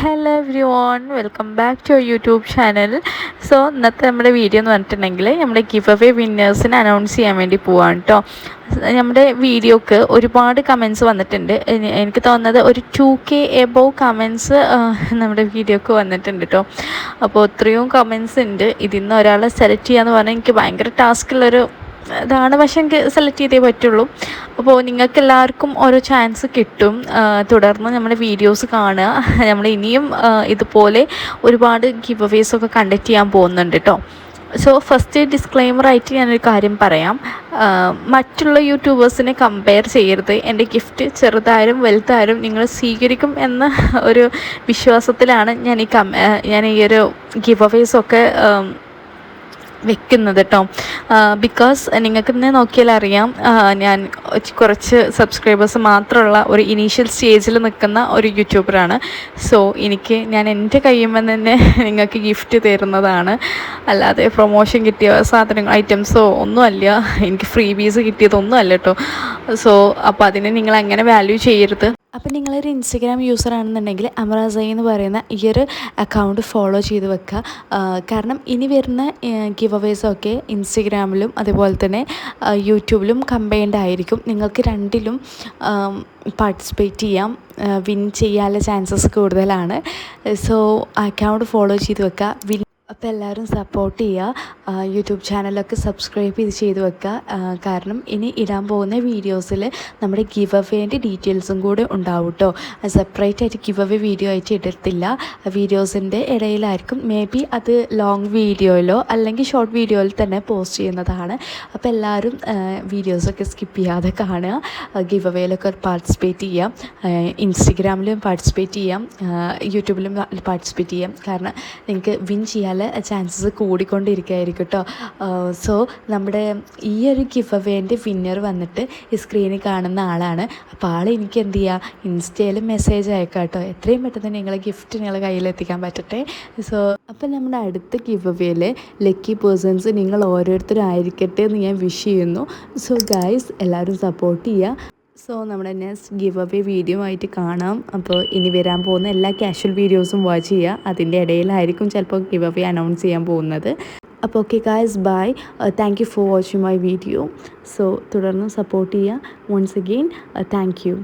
Hello everyone, welcome back to YouTube channel. So ഇന്നത്തെ നമ്മുടെ video എന്ന് പറഞ്ഞിട്ടുണ്ടെങ്കിൽ നമ്മുടെ ഗിവ് അവേ വിന്നേഴ്സിനെ അനൗൺസ് ചെയ്യാൻ വേണ്ടി പോവാണ് കേട്ടോ. നമ്മുടെ വീഡിയോക്ക് ഒരുപാട് കമൻസ് വന്നിട്ടുണ്ട്. എനിക്ക് തോന്നുന്നത് ഒരു 2K എബോവ് കമൻസ് നമ്മുടെ വീഡിയോക്ക് വന്നിട്ടുണ്ട് കേട്ടോ. അപ്പോൾ ഇത്രയും കമൻസ് ഉണ്ട്. ഇതിൽ നിന്ന് ഒരാളെ സെലക്ട് ചെയ്യാന്ന് പറഞ്ഞാൽ എനിക്ക് ഭയങ്കര ടാസ്ക്കുള്ളൊരു ഇതാണ്. പക്ഷെ എനിക്ക് സെലക്ട് ചെയ്തേ പറ്റുള്ളൂ. അപ്പോൾ നിങ്ങൾക്ക് എല്ലാവർക്കും ഓരോ ചാൻസ് കിട്ടും. തുടർന്ന് നമ്മുടെ വീഡിയോസ് കാണുക. നമ്മൾ ഇനിയും ഇതുപോലെ ഒരുപാട് ഗിവ് അവേസൊക്കെ കണ്ടക്ട് ചെയ്യാൻ പോകുന്നുണ്ട് കേട്ടോ. സോ ഫസ്റ്റ് ഡിസ്ക്ലെയിമറായിട്ട് ഞാനൊരു കാര്യം പറയാം. മറ്റുള്ള യൂട്യൂബേഴ്സിനെ കമ്പയർ ചെയ്യരുത്. എൻ്റെ ഗിഫ്റ്റ് ചെറുതായാലും വലുതായാലും നിങ്ങൾ സ്വീകരിക്കും എന്ന ഒരു വിശ്വാസത്തിലാണ് ഞാൻ ഈ ഒരു ഗിവ് അവേസൊക്കെ വെക്കുന്നത് കേട്ടോ. ബിക്കോസ് നിങ്ങൾക്ക് ഇന്ന് നോക്കിയാൽ അറിയാം, ഞാൻ കുറച്ച് സബ്സ്ക്രൈബേഴ്സ് മാത്രമുള്ള ഒരു ഇനീഷ്യൽ സ്റ്റേജിൽ നിൽക്കുന്ന ഒരു യൂട്യൂബറാണ്. സോ ഞാൻ എൻ്റെ കയ്യുമ്പോൾ തന്നെ നിങ്ങൾക്ക് ഗിഫ്റ്റ് തരുന്നതാണ്, അല്ലാതെ പ്രൊമോഷൻ കിട്ടിയ ഐറ്റംസോ ഒന്നുമല്ല, എനിക്ക് ഫ്രീ ബീസ് കിട്ടിയതൊന്നും അല്ല കേട്ടോ. സോ അപ്പോൾ അതിനെ നിങ്ങൾ അങ്ങനെ വാല്യൂ ചെയ്യരുത്. അപ്പോൾ നിങ്ങളൊരു ഇൻസ്റ്റഗ്രാം യൂസർ ആണെന്നുണ്ടെങ്കിൽ അമറാസൈ എന്ന് പറയുന്ന ഈ ഒരു അക്കൗണ്ട് ഫോളോ ചെയ്ത് വെക്കുക. കാരണം ഇനി വരുന്ന ഗിവ് അവേസൊക്കെ ഇൻസ്റ്റഗ്രാമിലും അതുപോലെ തന്നെ യൂട്യൂബിലും കമ്പൈൻഡ് ആയിരിക്കും. നിങ്ങൾക്ക് രണ്ടിലും പാർട്ടിസിപ്പേറ്റ് ചെയ്യാം. വിൻ ചെയ്യാനുള്ള ചാൻസസ് കൂടുതലാണ്. സോ അക്കൗണ്ട് ഫോളോ ചെയ്ത് വെക്കുക. അപ്പോൾ എല്ലാവരും സപ്പോർട്ട് ചെയ്യുക. യൂട്യൂബ് ചാനലൊക്കെ സബ്സ്ക്രൈബ് ചെയ്ത് വെക്കുക. കാരണം ഇനി ഇടാൻ പോകുന്ന വീഡിയോസിൽ നമ്മുടെ ഗിവ് അവേൻ്റെ ഡീറ്റെയിൽസും കൂടെ ഉണ്ടാവും കേട്ടോ. സെപ്പറേറ്റ് ആയിട്ട് ഗിവ് അവേ വീഡിയോ ആയിട്ട് ഇടത്തില്ല. വീഡിയോസിൻ്റെ ഇടയിലായിരിക്കും. മേ ബി അത് ലോങ് വീഡിയോയിലോ അല്ലെങ്കിൽ ഷോർട്ട് വീഡിയോയിൽ തന്നെ പോസ്റ്റ് ചെയ്യുന്നതാണ്. അപ്പോൾ എല്ലാവരും വീഡിയോസൊക്കെ സ്കിപ്പ് ചെയ്യാതെ കാണുക. ഗിവ് അവേയിലൊക്കെ പാർട്ടിസിപ്പേറ്റ് ചെയ്യാം. ഇൻസ്റ്റഗ്രാമിലും പാർട്ടിസിപ്പേറ്റ് ചെയ്യാം, യൂട്യൂബിലും പാർട്ടിസിപ്പേറ്റ് ചെയ്യാം. കാരണം നിങ്ങൾക്ക് വിൻ ചെയ്യാൻ ചാൻസസ് കൂടിക്കൊണ്ടിരിക്കുകയായിരിക്കും കേട്ടോ. സോ നമ്മുടെ ഈ ഒരു ഗിവ് അവേൻ്റെ വിന്നർ വന്നിട്ട് ഈ സ്ക്രീനിൽ കാണുന്ന ആളാണ്. അപ്പോൾ ആൾ എനിക്ക് എന്ത് ചെയ്യുക, ഇൻസ്റ്റയിൽ മെസ്സേജ് അയക്കാം കേട്ടോ. എത്രയും പെട്ടെന്ന് നിങ്ങളെ ഗിഫ്റ്റ് നിങ്ങളെ കയ്യിലെത്തിക്കാൻ പറ്റട്ടെ. സോ അപ്പോൾ നമ്മുടെ അടുത്ത ഗിവ് അവേയിൽ ലക്കി പേഴ്സൺസ് നിങ്ങൾ ഓരോരുത്തരും ആയിരിക്കട്ടെ എന്ന് ഞാൻ വിഷ് ചെയ്യുന്നു. സോ ഗൈസ്, എല്ലാവരും സപ്പോർട്ട് ചെയ്യുക. സോ നമ്മുടെ നെക്സ്റ്റ് ഗിവ് അവേ വീഡിയോ ആയിട്ട് കാണാം. അപ്പോൾ ഇനി വരാൻ പോകുന്ന എല്ലാ കാഷ്വൽ വീഡിയോസും വാച്ച് ചെയ്യുക. അതിൻ്റെ ഇടയിലായിരിക്കും ചിലപ്പോൾ ഗിവ് അവേ അനൗൺസ് ചെയ്യാൻ പോകുന്നത്. അപ്പോൾ okay guys, bye. Thank you for watching my video. So തുടർന്ന് സപ്പോർട്ട് ചെയ്യുക. Once again thank U.